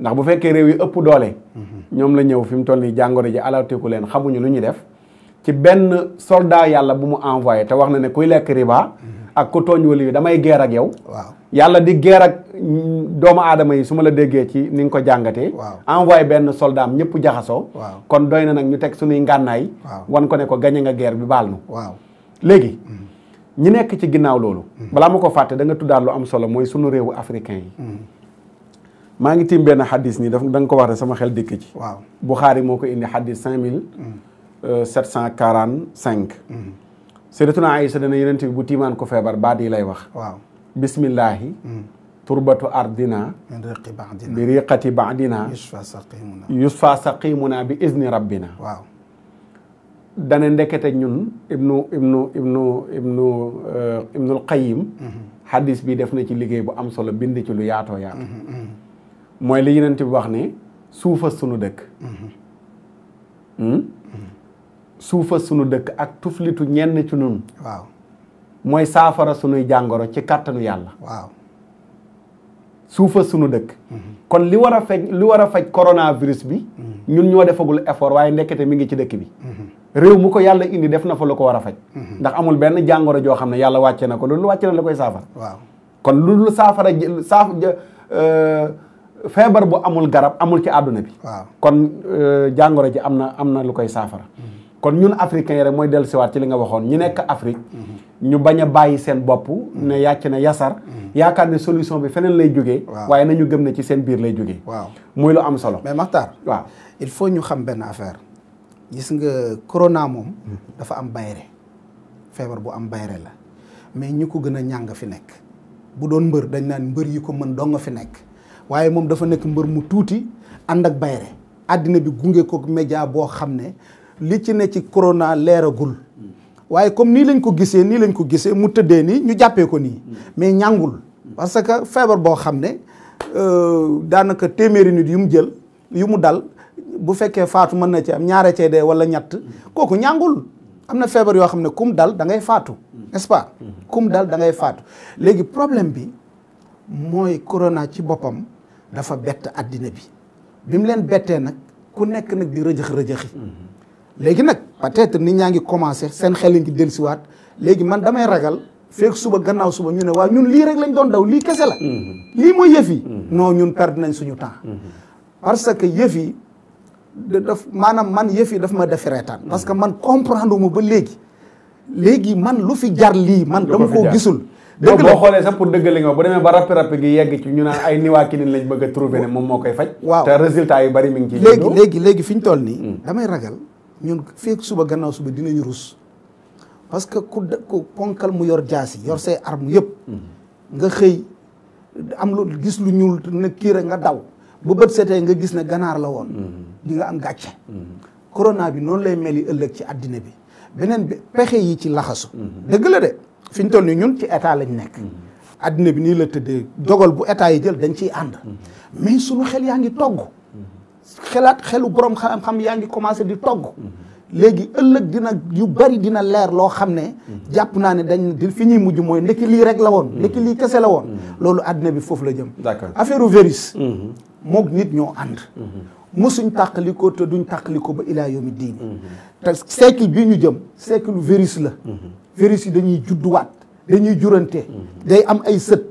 ndax bu fekkee réew yi ëpp doole ñoom la ñëw fi mu toll nii jàngoro ji alerteku leen xamuñu lu ñuy def ci benn soldat yàlla bu mu envoyé te wax na ne kuy lekk riba ak ku tooñ wali yi damay geer ak yow yàlla di geer ak doomu aadama yi su ma la déggee ci ni nga ko jàngatee envoyé benn soldat am ñëpp jaxasoo kon doy na nag ñu teg suñuy ngànnaay wan ko ne ko gañe nga guerre bi baal nu léegi ñi nekk ci ginnaaw loolu balaa ma ko fàtte da nga tuddaat lu am solo mooy sunu réewu africain yi maa ngi tiim benn xadis nii da nga ko wax rek sama xel dikk ci Buxaari moo ko indi xadis 5745 Sayyidatuna Aïcha dana Yonent bi bu tiimaan ko feebar baat yi lay wax bismillahi turbatu ardina bi riqati baadina yusfa saqimuna bi izni rabbina dane ndekete ñun ibnul Qayyim xadis bi def na ci liggéey bu am solo bind ci lu yaatoo yaatu mooy li Yonent bi wax ne suufa sunu dëkk suufa sunu dëkk ak tuflitu ñenn ci nun mooy saafara sunuy jàngoro ci kàttanu yàlla suufa sunu dëkk kon li war a faj coronavirus bi ñun ñoo defagul effort waaye ndekete mi ngi ci dëkk bi réew mu ko yàlla indi def na fa lu ko war a faj ndax amul benn jàngoro joo xam ne yàlla wàcce na ko loolu wàcce na la koy saafara kon lu saafara feebar bu amul garab amul ci àdduna bi kon jàngoro ji am na lu koy saafara kon ñun africains yi rek mooy dellusiwaat ci li nga waxoon ñi nekk Afrique ñu bañ a bàyyi seen bopp ne yàcc na yasar yaakaar ne solution bi feneen lay jógee waaye nañu gëm ne ci seen biir lay jógee muy lu am solo mais Makhtar il faut ñu xam benn affaire gis nga corona moom dafa am bayre feebar bu am bayre la mais ñu ko gën a ñàng fi nekk bu doon mbër dañ naan mbër yi ko mën doo nga fi nekk waaye moom dafa nekk mbër mu tuuti ànd ak bayre àddina bi gunge ko média boo xam ne li ci ne ci corona leeragul waaye comme nii lañ ko gisee mu tëddee nii ñu jàppee ko nii mais ñàngul parce que feebar boo xam ne daanaka téeméeri nit yu mu dal bu fekkee faatu mën na ci am ñaare cee dee wala ñett kooku ñàngul. am na feebar yoo xam ne kum dal da ngay faatu n'est-ce pas kum dal da ngay faatu léegi problème bi mooy corona ci boppam dafa bett àddina bi mu leen bettee nag ku nekk nag di rëjëx-rëjëxi léegi nag peut-être nit ñaa ngi commencé seen xel ngi dellusiwaat léegi man damay ragal feek suba gannaaw suba ñu ne waaw ñun lii rek lañ doon daw lii kese la lii mooy yëf yi non ñun perdre nañ suñu temps parce que yëf yi daf maanaam man yëf yi daf ma def reetaan parce que man comprendre mu ba léegi man lu fi jar lii man dama koo gisul dëgg la boo xoolee sax pour dëggale nga bu demee ba rappi gi yegg ci ñu naan ay niwaakinin lañ bëgg a trouver ne moom moo koy faj waaw te résultat yu bari mi ngi ci léegi fi ñu toll nii damay ragal ñun feek suba gannaaw suba dinañu rus parce que ku ponkal mu yor jaasi yor say arme yëpp nga xëy am lu gis lu ñuul ne kii rek nga daw bu bët setee nga gis ne ganaar la woon di nga am gàcce corona bi noonu lay mel yi ëllëg ci àddina bi beneen bi pexe yi ci laxasu dëgg la de fi ñu toll nii ñun ci état lañ nekk àddina bi nii la tëddee dogal bu état yi jël dañ ciy ànd mais suñu xel yaa ngi togg xelu borom xam-xam yaa ngi commencé di togg léegi ëllëg dina yu bari dina leer loo xam ne jàpp naa ne di fi ñuy mujj mooy ndekki lii rek la woon ndekki lii kese la woon loolu àddina bi foofu la jëm affaire u virus moog nit ñoo ànd musuñ tàqalikoo te duñ tàqalikoo ba ilaa yawmi diin te siècle bii ñu jëm siècle virus la virus yi dañuy judduwaat dañuy jurante day am ay sët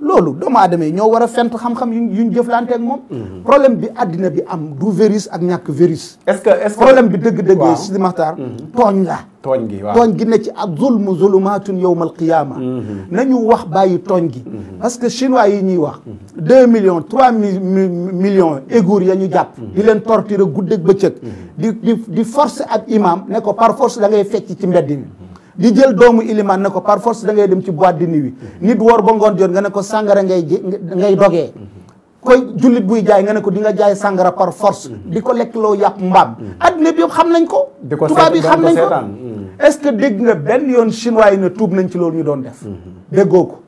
loolu doomu aadama yi ñoo war a fent xam-xam yuñ jëflante ak moom problème bi àddina bi am du virus ak ñàkk virus est-ce que problème bi dëgg-dëgg si Maxtaar tooñ la tooñ gi ne ci ak zulmu zulumaatun yawmal qiyaama nañu wax bàyyi tooñ gi parce que chinois yi ñuy wax 2 millions 3 millions égour ya ñu jàpp di leen torturer guddeeg bëccëg di forcer ab imam ne ko par force da ngay fecc ci mbedd mi di jël doomu ilimaan ne ko par force da ngay dem ci boîte de nuit nit woor ba ngoon jot nga ne ko sàngara ngay dogee koy jullit buy jaay nga ne ko di nga jaay sàngara par force di ko lekk loo yàpp mbaam adduna bi yëpp xam nañ ko tubaab yi xam nañ ko est-ce que dégg nga benn yoon chinois yi ne tuub nañ ci loolu ñu doon def déggoo ko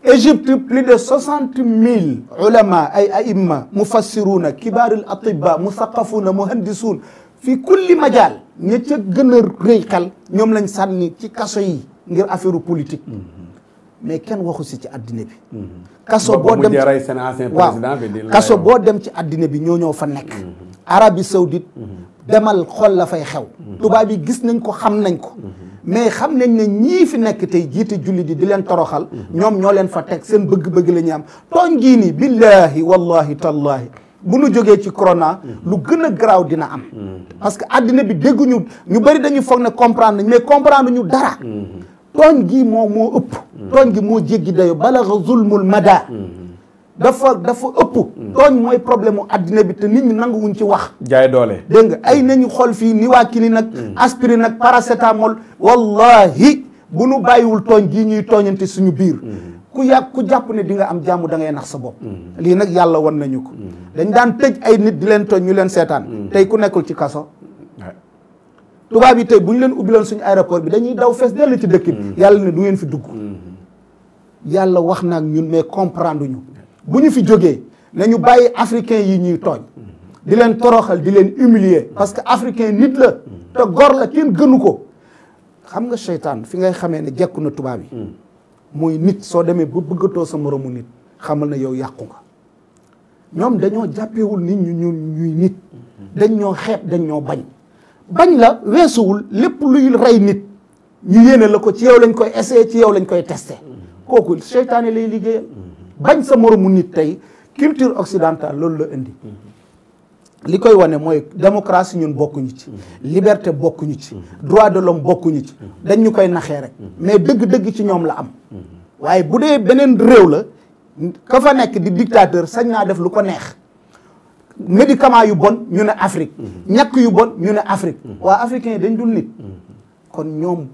Égypte plus de 60 000 ulama ay aimma mufassiruna kibaaril atibba musaqafuna muhandisuun fi kulli majaal ña ca gën a rëy xel ñoom lañ sànni ci kaso yi ngir affaire politique mais kenn waxu si ci addina bi kaso boo dem kaso boo dem ci addina bi ñoo fa nekk Arabie Saoudite demal xool la fay xew tubaab yi gis nañ ko xam nañ ko mais xam nañ ne ñii fi nekk tey jiite jullit yi di leen toroxal ñoom ñoo leen fa teg seen bëgg-bëgg la ñu am tooñ gii nii billahi wallahi tallahi bu nu jógee ci corona lu gën a garaaw dina am parce que addina bi dégguñu ñu bëri dañuy foog ne comprendre nañ mais comprendre ñu dara tooñ gi moo ëpp tooñ gi moo jéggi dayo balagha zulmul mada dafa ëpp tooñ mooy problème mu addina bi te nit ñi nanguwuñ ci wax jaay doole dégg nga ay nañu xool fii niwaakini nag aspirine nag paracétamol wallahi bu nu bàyyiwul tooñ gii ñuy tooñante suñu biir ku jàpp ne di nga am jàmm da ngay nax sa bopp lii nag yàlla wan nañu ko dañ daan tëj ay nit di leen tooñ ñu leen seetaan tey ku nekkul ci kaso tubaab yi tey bu ñu leen ubbiloon suñu aéroport bi dañuy daw fees dellu ci dëkk bi yàlla ne du ngeen fi dugg yàlla wax na ak ñun mais comprendre ñu bu ñu fi jógee nañu bàyyi africain yi ñuy tooñ di leen toroxal di leen humilier parce que africain nit la te gor la kenn gënu ko xam nga seytaan fi ngay xamee ne jekku na tubaab yi mooy nit soo demee ba bëggatoo sa moromu nit xamal na yow yàqu nga ñoom dañoo jàppewul nit ñuy nit dañ ñoo xeeb dañ ñoo bañ la weesuwul lépp luy rey nit ñu yéene la ko ci yow lañ koy essayer ci yow lañ koy tester kooku seytaane lay liggéeyal bañ sa moromu nit tey culture occidentale loolu la indi li koy wane mooy démocratie ñun bokkuñu ci liberté bokkuñu ci droit de l'homme bokkuñu ci dañ ñu koy naxee rek mais dëgg-dëgg ci ñoom la am waaye bu dee beneen réew la ka fa nekk di dictateur sañ naa def lu ko neex médicament yu bon ñu ne Afrique ñàkk yu bon ñu ne Afrique waa africain yi dañ dul nit kon ñoom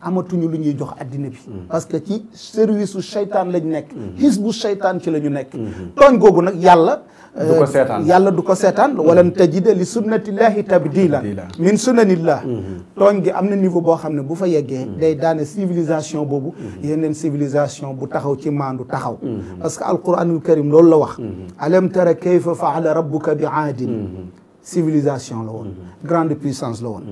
amatuñu lu ñuy jox addina bi parce que ci service u seytaan lañ nekk xisbu seytaan ci la ñu nekk tooñ googu nag yàlla du ko seetaan yàlla du ko seetaan walan tajida li sunnatillahi tabdilan min sunanillah tooñ gi am na niveau boo xam ne bu fa yeggee day daane civilisation boobu yeneen civilisation bu taxaw ci maandu taxaw parce que alquranul karim loolu la wax alam tara kayfa faala rabbuka bi aadin civilisation la woon grande puissance la woon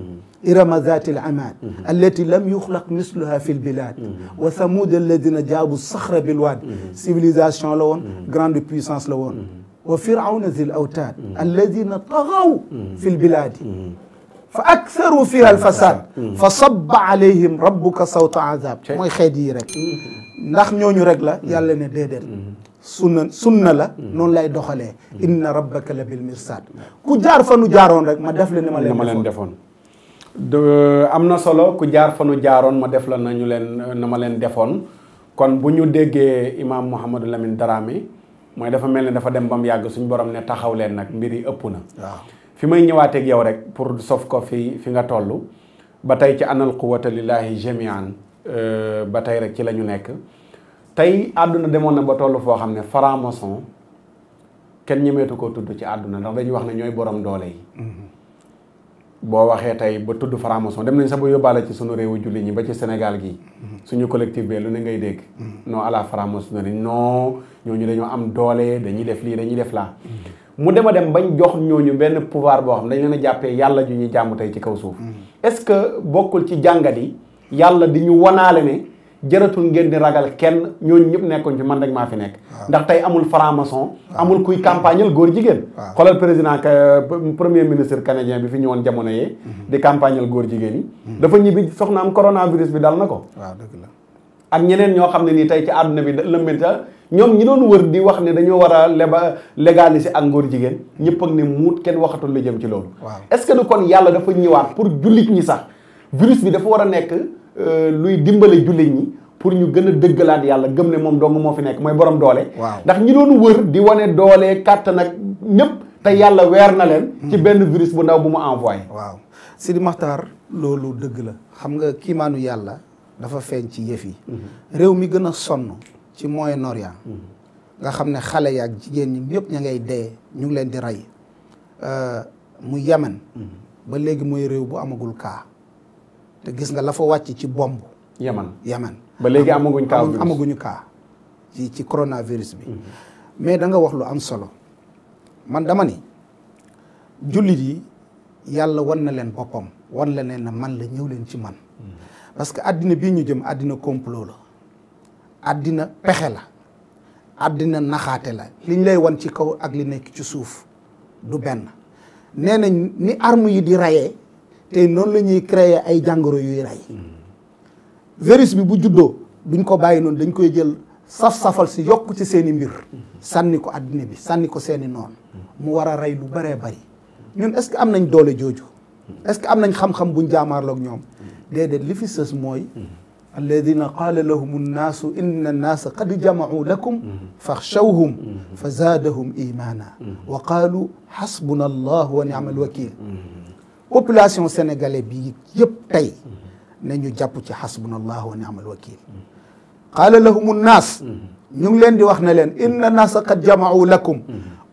irama zati al-imad allati lam yuxlaq misluha fi l-bilad wa thamud alladina jaabu saxra bilwaad civilisation la woon grande puissance la woon wa firawna zi l-awtaad alladina taxaw fi l-biladi fa aktharu fiha al-fasad fa sabba alayhim rabbuka sawta azab mooy xeet yi rek ndax ñooñu rek la yàlla ne déedéet sunna la noonu lay doxalee inna rabbaka la bil mirsad ku jaar fa nu jaaroon rek ma def la ni ma leen defoon am na solo ku jaar fa nu jaaroon ma def la nañu leen na ma leen defoon kon bu ñu déggee imaam Mouhamadou Lamine Dramé mooy dafa mel ne dafa dem ba mu yàgg suñu borom ne taxaw leen nag mbir yi ëpp na waaw fi may ñëwaateeg yow rek pour sof ko fi nga toll ba tey ci anal quwwata lillahi jamian ba tey rek ci la ñu nekk tey àdduna demoon na ba toll foo xam ne franc-maçon kenn ñemeetu koo tudd ci àdduna ndax dañuy wax ne ñooy borom doole yi boo waxee tey ba tudd franc-maçon dem nañ sax ba yóbbaale ci sunu réewu julli ñi ba ci Sénégal gii suñu collectif bi lu ne ngay dégg non à la franc-maçonnerie non ñooñu dañoo am doole dañuy def lii dañuy def laa mu dem a dem bañ jox ñooñu benn pouvoir boo xam dañ leen a jàppee yàlla ju ñuy jàmm tey ci kaw suuf est-ce que bokkul ci jàngat yi yàlla di ñu wanaale ne jëratul ngeen di ragal kenn ñooñu ñëpp nekkoon fi man rek maa fi nekk ndax tey amul franc-maçon amul kuy campagnal góor jigéen xoolal président premier ministre canadien bi fi ñëwoon jamono yee di campagnal góor jigéen yi dafa ñibbi soxnaam coronavirus bi dal na ko waaw dëgg la ak ñeneen ñoo xam ne nii tey ci àdduna bi lëmbenta ñoom ñi doon wër di wax ne dañoo war a légaliser ak ngóor jigéen ñëpp ak ne muut kenn waxatul lu jëm ci loolu est-ce que du kon yàlla dafa ñëwaat pour jullit ñi sax virus bi dafa war a nekk luy dimbale jullit ñi pour ñu gën a dëggalaat yàlla gëm ne moom dong moo fi nekk mooy borom doole ndax ñi doon wër di wane doole kàttan ak ñëpp te yàlla weer na leen ci benn virus bu ndaw bu mu envoyé waaw Sidi Maxtaar loolu dëgg la xam nga kiimaanu yàlla dafa feeñ ci yëf yi réew mi gën a sonn ci Moyen-Orient nga xam ne xale yaak jigéen ñi ñëpp ña ngay dee ñu ngi leen di rey mu Yemen ba léegi mooy réew bu amagul cas te gis nga la fa wàcc ci bomb Yemen ba léegi amaguñu cas ci coronavirus bi mais da nga wax lu am solo man dama ni jullit yi yàlla wan na leen boppam wan la leen na man la ñëw leen ci man parce que àddina bii ñu jëm àddina complot la àddina pexe la àddina naxaate la liñ lay wan ci kaw ak li nekk ci suuf du benn nee nañ ni arme yi di rayee te noonu la ñuy créer ay jàngoro yuy rey virus bi bu juddoo duñ ko bàyyi noonu dañ koy jël saf-safal si yokk ci seeni mbir sànni ko àddina bi sànni ko seeni noonu mu war a rey lu bëree bëri ñun est-ce que am nañ doole jooju est-ce que am nañ xam-xam buñ jaamaarloog ñoom déedéet li fi sës mooy alladina qaala lahum annaasu inna annaasa qad jamacuu lakum faxshawhum fa zaadahum imaana wa qaalu xasbuna allah wa ni'mal wakiil population sénégalais bi yëpp tey nañu jàpp ci xasbuna allah wa ni'mal wakiil qaala lahum annaas ñu ngi leen di wax ne leen inna annaasa qad jamacuu lakum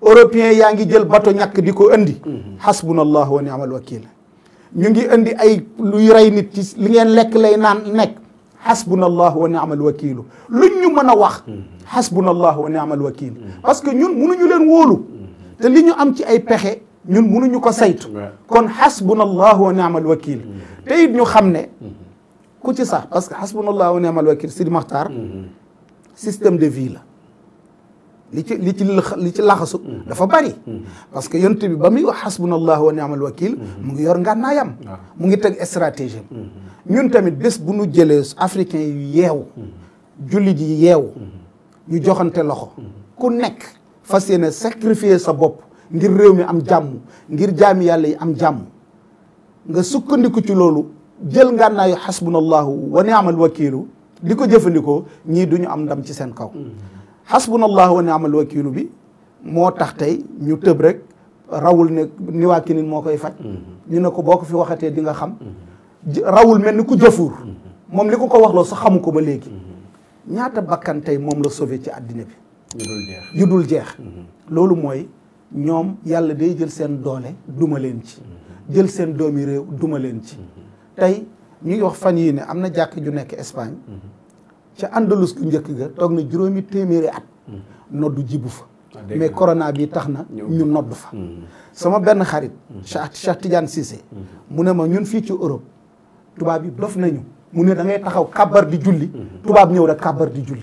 européens yaa ngi jël bato ñàkk di ko indi xasbuna allah wa ni'mal wakiil ñu ngi indi ay luy rey nit ci li ngeen lekk lay naan nekk xasbuna allah wa ni'mal wakiilu luñ ñu mën a wax xasbuna allah wa ni'mal wakiil parce que ñun munuñu leen wóolu te li ñu am ci ay pexe ñun munuñu ko saytu kon xasbuna allah wa ni'mal wakiil te it ñu xam ne ku ci sax parce que xasbuna allah wa ni'mal wakiil Sidi Maxtaar système de vie la li ci laxasu dafa bari parce que yonent bi ba muy wax xasbunallahu wa ni'mal wakil mu ngi yor ngànnaayam mu ngi teg stratégie ñun tamit bés bu nu jëlee africain yu yeewu jullit yi yeewu ñu joxante loxo ku nekk fas yéene sacrifier sa bopp ngir réew mi am jàmm ngir jaami yàlla yi am jàmm nga sukkandiku ci loolu jël ngànnaayu xasbunallahu wa ni'mal wakilu di ko jëfandikoo ñii duñu am ndam ci seen kaw xasbunallahu wa ni'mal wakiilu bi moo tax tey ñu tëb rek rawul ne ni waa kinin moo koy faj ñu ne ko boo ko fi waxatee di nga xam rawul mel ni ku jëfuur moom li ko waxloo sax xamu ko ba léegi ñaata bakkan tey moom la sauvé ci àddina bi yu dul jeex loolu mooy ñoom yàlla day jël seen doole duma leen ci jël seen doomi réew duma leen ci tey ñu ngi wax fan yii ne am na jàkk ju nekk Espagne ca Andalus gu njëkk ga toog na juróomi téeméeri at noddu jibu fa mais corona bi tax na ñu nodd fa sama benn xarit Cheikh Tidiane Cissé mu ne ma ñun fii ci Europe tubaab yi dof nañu mu ne da ngay taxaw kàbbar di julli tubaab ñëw rek kàbbar di julli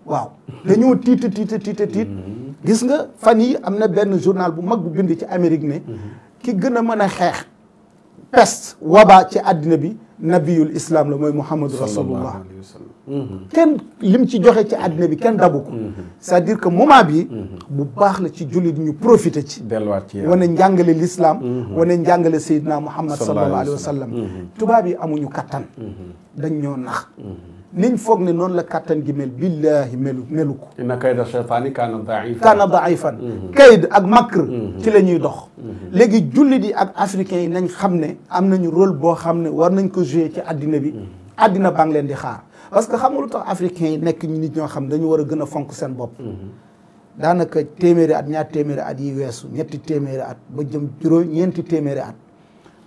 waaw dañoo tiit gis nga fan yi am na benn journal bu mag bu bind ci Amérique ne ki gën a mën a xeex peste waba ci àddina bi nabiyul islam la mooy Muhammadu rasulullah kenn lim ci joxe ci àddina bi kenn dabu ko c'est-à-dire que moment bi bu baax la ci jullit ñu profité ci wane njàngale l'islam wane njàngale Seydina Muhammad sallallahu alayhi wa sallam tubaab yi amuñu kattan dañ ñoo nax niñ foog ne noonu la kattan gi mel billahi melu ko inna kayda shaytaani kaana daifan kayd ak makr ci la ñuy dox léegi jullit yi ak africains yi nañ xam ne am nañu rôle boo xam ne war nañ ko jouer ci àddina bi àddina baa ngi leen di xaar parce que xam nga lu tax africains yi nekk ñu nit ñoo xam dañu war a gën a fonk seen bopp daanaka téeméeri at ñaar téeméeri at yi weesu ñetti téeméeri at ba jëm ñeenti téeméeri at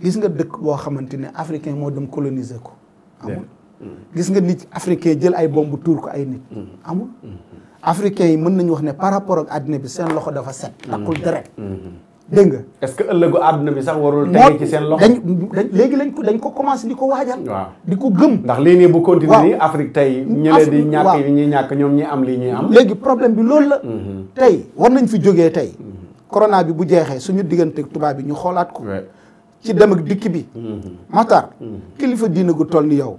gis nga dëkk boo xamante ne africain moo dem coloniser ko amul gis nga nit africain jël ay bomb tuur ko ay nit amul africains yi mën nañu wax ne par rapport ak àddina bi seen loxo dafa set takkul deret dégg nga est-ce que ëllëgu àdduna bi sax warul tege ci seen loxo léegi dañ ko commencé di ko waajal waaw di ko gëm ndax lii nii bu continuer nii Afrique tey ñële di ñàkk yi ñuy ñàkk ñoom ñi am lii ñuy am léegi problème bi loolu la tey war nañ fi jógee tey corona bi bu jeexee suñu diggante tubaab bi ñu xoolaat ko ci dem ak dikk bi Matar kilifa diina gu toll ni yow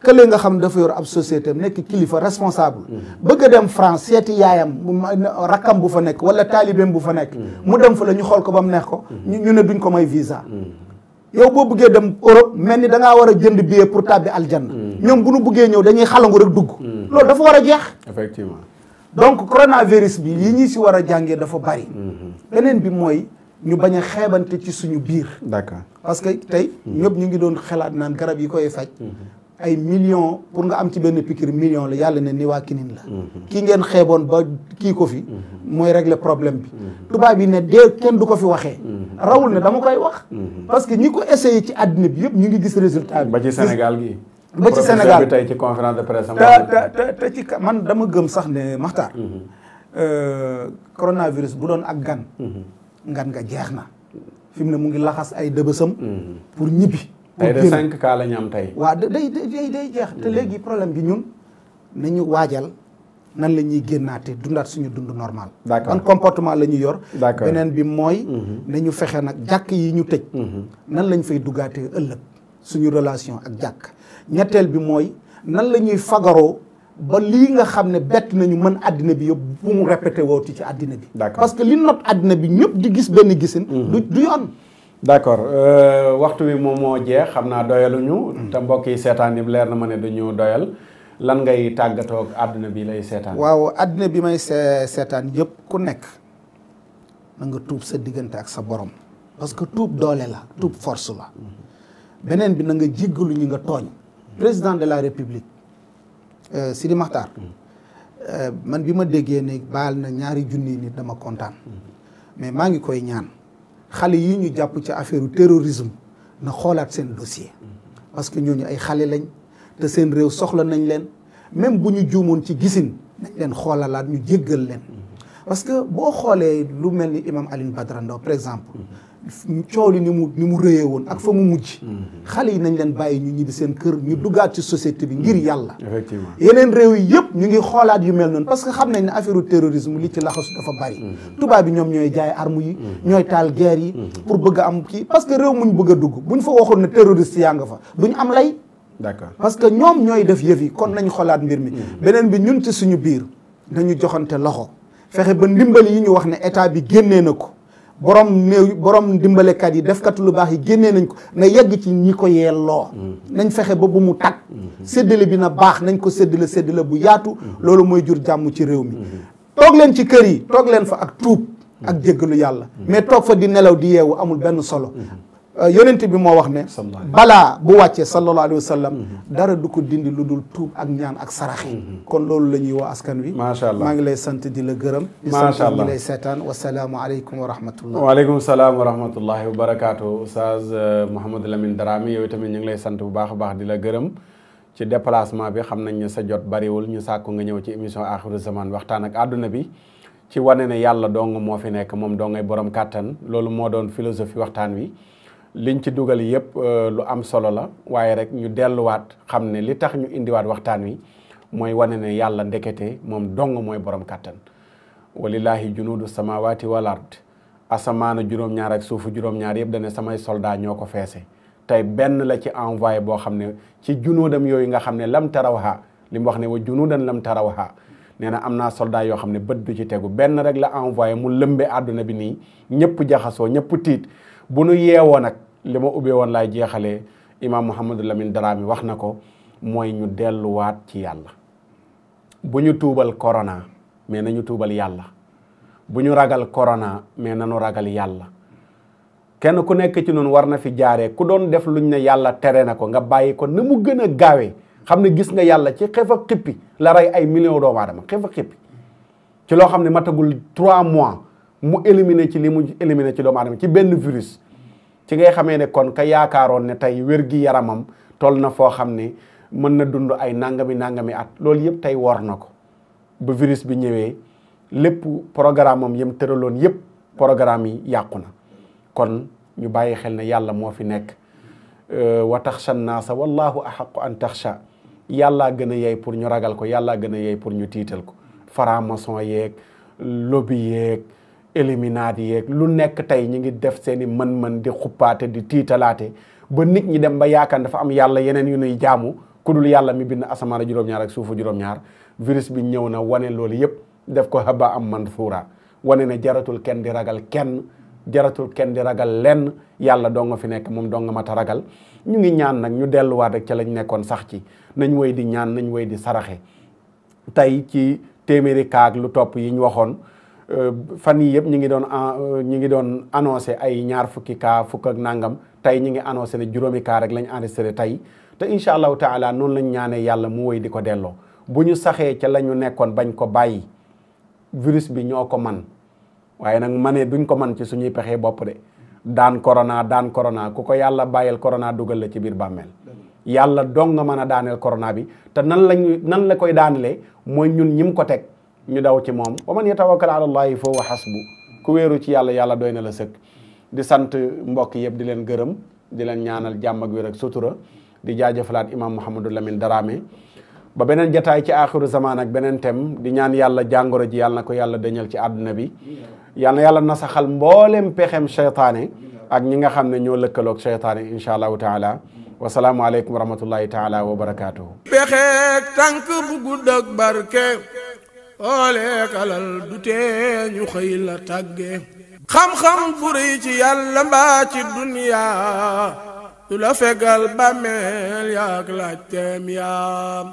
kële nga xam dafa yor ab société nekk kilifa responsable bëgg a dem France seeti yaayam rakkam bu fa nekk wala taalibeem bu fa nekk mu dem fa la ñu xool ko ba mu neex ko ñu ne duñ ko may visa yow boo bëggee dem Europe mel ni da ngaa war a jënd billet pour tàbbi aljanna ñoom bu nu bëggee ñëw dañuy xalangu rek dugg loolu dafa war a jeex effectivement donc coronavirus bi yi ñi si war a jàngee dafa bari beneen bi mooy ñu bañ a xeebante ci suñu biir d'accord parce que tey ñëpp ñu ngi doon xalaat naan garab yi koy faj ay millions pour nga am ci benn piqûre million la yàlla ne ni waa kinin la kii ngeen xeeboon ba kii ko fi mooy régler problème bi tubaab yi ne dee kenn du ko fi waxee rawul ne dama koy wax parce que ñi ko essayé ci àddina bi yëpp ñu ngi gis résultat bi ba ci Sénégal gi ba ci Sénégal bi tey ci conférence de presse te ci man dama gëm sax ne Maxtaar coronavirus bu doon ak gan ngan nga jeex na fi mu ne mu ngi laxas ay dëbësam pour ñibbi tey de 5 cas la ñu am tey. waaw day jeex te léegi problème bi ñun nañu waajal nan la ñuy génnaate dundaat suñu dund normal. d'accord ban comportement la ñuy yor. d'accord beneen bi mooy. nañu fexe nag jàkk yi ñu tëj. nan lañ fay duggaatee ëllëg suñu relation ak jàkk. ñetteel bi mooy nan la ñuy fagaroo ba lii nga xam ne bett nañu mën àddina bi yëpp bu mu répété wooti ci àddina bi. d'accord parce que li not àddina bi ñëpp di gis benn gisin. du yoon. d'accord waxtu bi moom moo jeex xam naa doyaluñu te mbokk yi seetaan yi leer na ma ne dañu doyal lan ngay tàggatoo ak àdduna bi lay seetaan. waaw àdduna bi may seetaan yëpp ku nekk na nga tuub sa diggante ak sa borom parce que tuub doole la tuub force la beneen bi na nga jéggalu ñi nga tooñ président de la république Sidi Maxtaar man bi ma déggee ne baal na 200 nit dama kontaan mais maa ngi koy ñaan xale yi ñu jàpp ci affaire terrorisme na xoolaat seen dossier parce que ñooñu ay xale lañ te seen réew soxla nañ leen même bu ñu juumoon ci gisin nañ leen xoolalaat ñu jéggal leen parce que boo xoolee lu mel ni imam Alioune Badara Ndao par exemple coow li ni mu rëyee woon ak fa mu mujj xale yi nañ leen bàyyi ñu ñibbi seen kër ñu duggaat ci société bi ngir yàlla effectivement yeneen réew yi yëpp ñu ngi xoolaat yu mel noonu parce que xam nañ ne affaire terrorisme li ci laxasu dafa bari tubaab bi ñoom ñooy jaay armes yi ñooy taal guerre yi pour bëgg a am kii parce que réew muñ bëgg a dugg buñ fa waxoon ne terroriste yaa nga fa duñ am lay d'accord parce que ñoom ñooy def yëf yi kon nañ xoolaat mbir mi beneen bi ñun ci suñu biir nañu joxante loxo fexe ba ndimbali yi ñu wax ne état bi génnee na ko borom ndimbalekat yi defkatu lu baax yi génnee nañ ko na yegg ci ñi ko yelloo nañ fexe ba bu mu tag séddale bi na baax nañ ko séddale bu yaatu loolu mooy jur jàmm ci réew mi toog leen ci kër yi toog leen fa ak tuub ak jéggalu yàlla mais toog fa di nelaw di yeewu amul benn solo yonent bi moo wax ne balaa bu wàccee sallallahu alayhi wa sallam dara du ko dindi lu dul tuub ak ñaan ak sarax kon loolu la ñuy woo askan wi. macha allah maa ngi lay sant di la gërëm. macha allah di sant ñi lay seetaan wasalaamu aleykum wa rahmatullah. waaleykum salaam wa rahmatullahi wa barakaatu. Oustaz Mouhamadou Lamine Dramé yow tamit ñu ngi lay sant bu baax a baax di la gërëm ci déplacement bi xam nañ ne sa jot bariwul ñu sàkku nga ñëw ci émission Axiru Zaman waxtaan ak àdduna bi ci wane ne yàlla dong moo fi nekk moom dong ngay borom kàttan loolu moo doon philosophie waxtaan wi. liñ ci dugal yëpp lu am solo la waaye rek ñu delluwaat xam ne li tax ñu indiwaat waxtaan wi mooy wane ne yàlla ndekete moom dong mooy borom kàttan walillahi junudu samawati wal ard asamaana juróom-ñaar ak suufu juróom-ñaar yëpp dane samay soldat ñoo ko feese tey benn la ci envoyé boo xam ne ci junuudam yooyu nga xam ne lam tarawha li mu wax ne wa junuudan lam tarawha nee na am naa soldat yoo xam ne bët du ci tegu benn rek la envoyé mu lëmbe àdduna bi nii ñëpp jaxasoo ñëpp tiit bu nu yeewoo nag li ma ubbee woon laay jeexalee imaam Mouhamadou Lamine Dramé wax na ko mooy ñu delluwaat ci yàlla bu ñu tuubal corona mais nañu tuubal yàlla bu ñu ragal corona mais nañu ragal yàlla kenn ku nekk ci noonu war na fi jaaree ku doon def luñ ne yàlla tere na ko nga bàyyi ko na mu gën a gaawee xam ne gis nga yàlla ci xef a xippi la rey ay millions doomu aadama xef a xippi ci loo xam ne matagul 3 mois mu éliminer ci li mu éliminer ci doomu aadama ci benn virus ci ngay xamee ne kon ka yaakaaroon ne tey wér gi yaramam toll na foo xam ne mën na dund ay nangami at loolu yëpp tey wor na ko ba virus bi ñëwee lépp programme am yëm tëraloon yëpp programme yi yàqu na kon ñu bàyyi xel ne yàlla moo fi nekk wa taxsha naasa wallahu ahaqu an taxsha yàllaa gën a yey pour ñu ragal ko yàllaa gën a yey pour ñu tiital ko franc-maçon yeeg lobby yeeg Illuminati yeeg lu nekk tey ñu ngi def seeni mën-mën di xuppaate di tiitalaate ba nit ñi dem ba yaakaar dafa am yàlla yeneen yu nuy jaamu ku dul yàlla mi bind asamaan juróom-ñaar ak suufu juróom-ñaar virus bi ñëw na wane loolu yëpp def ko haba am mansuura wane ne jaratul kenn di ragal kenn jaratul kenn di ragal lenn yàlla doo nga fi nekk moom doo nga mat a ragal ñu ngi ñaan nag ñu delluwaat rek ca lañ nekkoon sax ci nañ woy di ñaan nañ woy di saraxe tey ci téeméeri kaag lu topp yi ñu waxoon fan yii yëpp ñu ngi doon annoncé ay ñaar fukki kaa fukk ak nangam tey ñu ngi annoncé ne juróomi kaa rek lañ enregistré tey te incha allahu taala noonu lañ ñaanee yàlla mu woy di ko delloo bu ñu saxee ca la ñu nekkoon bañ ko bàyyi virus bi ñoo ko man waaye nag manee duñ ko man ci suñuy pexee bopp de daan corona ku ko yàlla bàyyil corona dugal la ci biir bàmmeel yàlla dong nga mën a daaneel corona bi te nan la koy daanelee mooy ñun ñim ko teg ñu daw ci moom wa man yatawakkal ala allahi fa huwa hasbu ku wéeru ci yàlla yàlla doy na la sëkk di sant mbokk yëpp di leen gërëm di leen ñaanal jàmm ak wér ak sutura di jaajëfalaat imam Mouhamadou Lamine Dramé ba beneen jataay ci axiru zaman ak beneen thème di ñaan yàlla jàngoro ji yàlla na ko yàlla dañal ci àdduna bi yàlla na yàlla nasaxal mboolem pexem cheytaane ak ñi nga xam ne ñoo lëkkaloog cheytaane incha allahu taala wasalaamu aleykum wa rahmatullahi taala wa barakatuhu pexeek tànk bu gudd ak barke ooleek alal du tee ñu xëy la tàgge xam-xam bu rëy ci yàlla mbaa ci duniyaa du la fegal bàmmeel yaak laaj teem yaa